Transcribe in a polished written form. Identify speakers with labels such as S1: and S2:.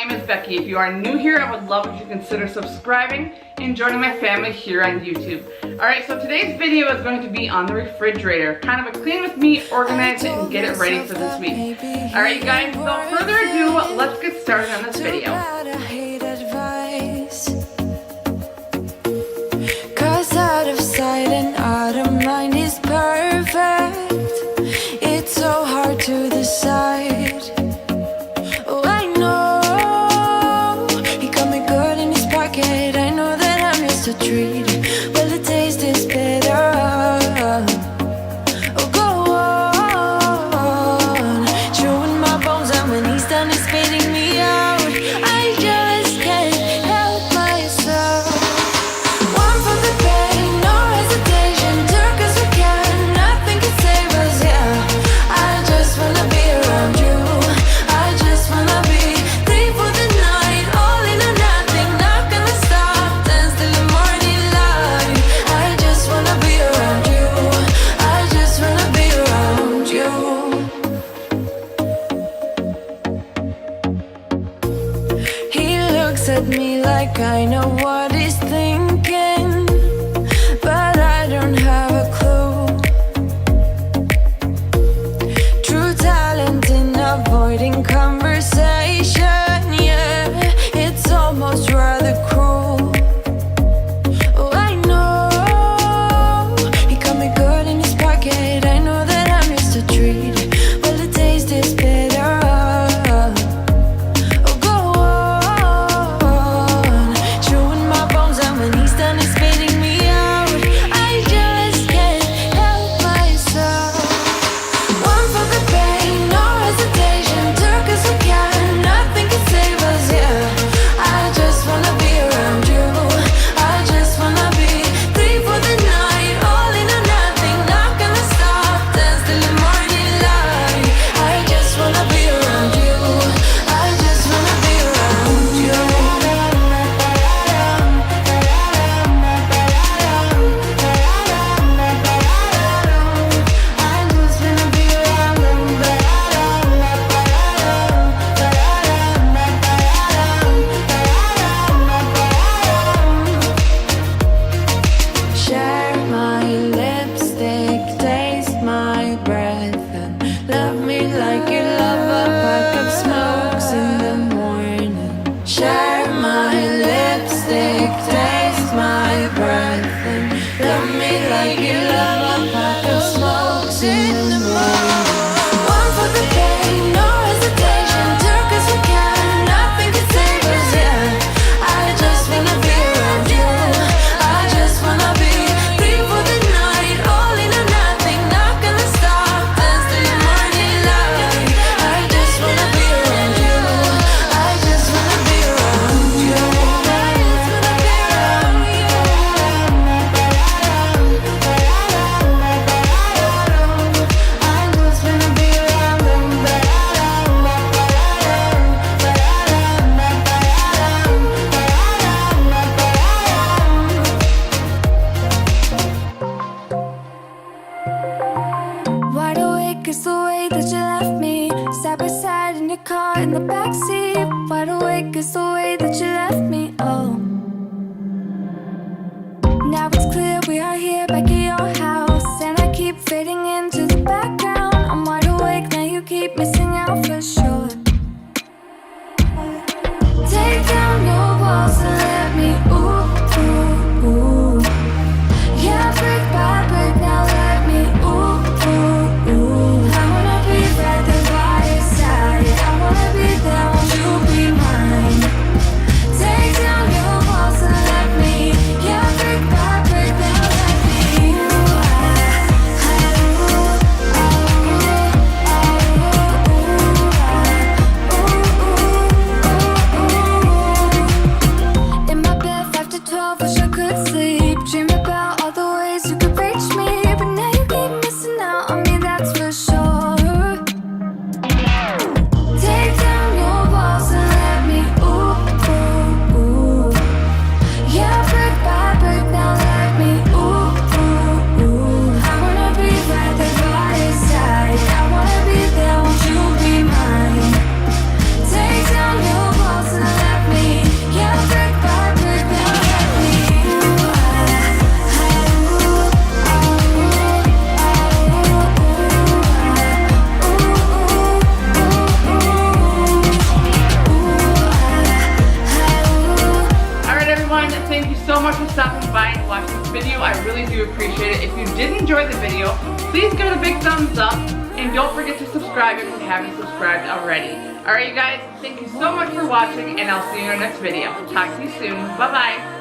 S1: name is Becky. If you are new here, I would love if you consider subscribing and joining my family here on YouTube. Alright, so today's video is going to be on the refrigerator. Kind of a clean with me, organize it, and get it ready for this week. Alright you guys, without further ado, let's get started on this video.
S2: Cause out of sight and out of mind is perfect. It's so hard to decide. Oh, I know he got me good in his pocket. I know that I'm just a treat. Well, the taste is better. Oh, go on, chewing my bones, and when he's done, he's spitting me out. I just can't help myself. One for the pain, no hesitation. Took us we can, nothing can save us. Yeah, I just wanna be around you. I just wanna be free for the night, all in or nothing. Not gonna stop, dance till the morning light. I just wanna be around you. I just wanna be around you. He looks at me like I know what he's thinking, but I don't have a clue. True talent in avoiding conversation, yeah, it's almost rather cruel. Oh, I know he got me good in his pocket. I know that I'm just a treat. Well, the taste is better. Oh, go on, chewing my bones, and when he's done, he's spitting me out. I just can't help myself. One for the pain, no hesitation. Took us we can, nothing can save us. Yeah, I just wanna be around you. I just wanna be free for the night, all in or nothing. Not gonna stop, dance till the morning light. I just wanna be around you. I just wanna be around you. Share my lipstick, taste my breath, and love me like you love a pack of smokes in the morning. Share my lipstick, taste my breath, and love me like you love a pack of smokes in the morning. One for the pain, no hesitation. Took us we can, nothing can save us. Yeah, I just wanna be around you. I just wanna be free for the night, all in or nothing. Not gonna stop, dance till the morning light. I just wanna be around you. I just wanna be around you. I just wanna be around you. I just wanna be around them. Wide awake is the way that you left me, side by side in your car in the backseat. Wide awake is the way that you left me. Oh, now it's clear we are here back at your house, and I keep fading into the background. I'm wide awake now, you keep missing out for sure. Take down your walls and let me ooh, ooh, ooh. Yeah, brick by brick, now let me ooh, ooh, ooh. I wanna be right there by your side. I wanna be there, won't you be mine? Take down your walls and let me, yeah, brick by brick, now let me
S1: stopping by and watching this video. I really do appreciate it. If you did enjoy the video, please give it a big thumbs up. And don't forget to subscribe if you haven't subscribed already. Alright you guys, thank you so much for watching and I'll see you in our next video. Talk to you soon. Bye bye.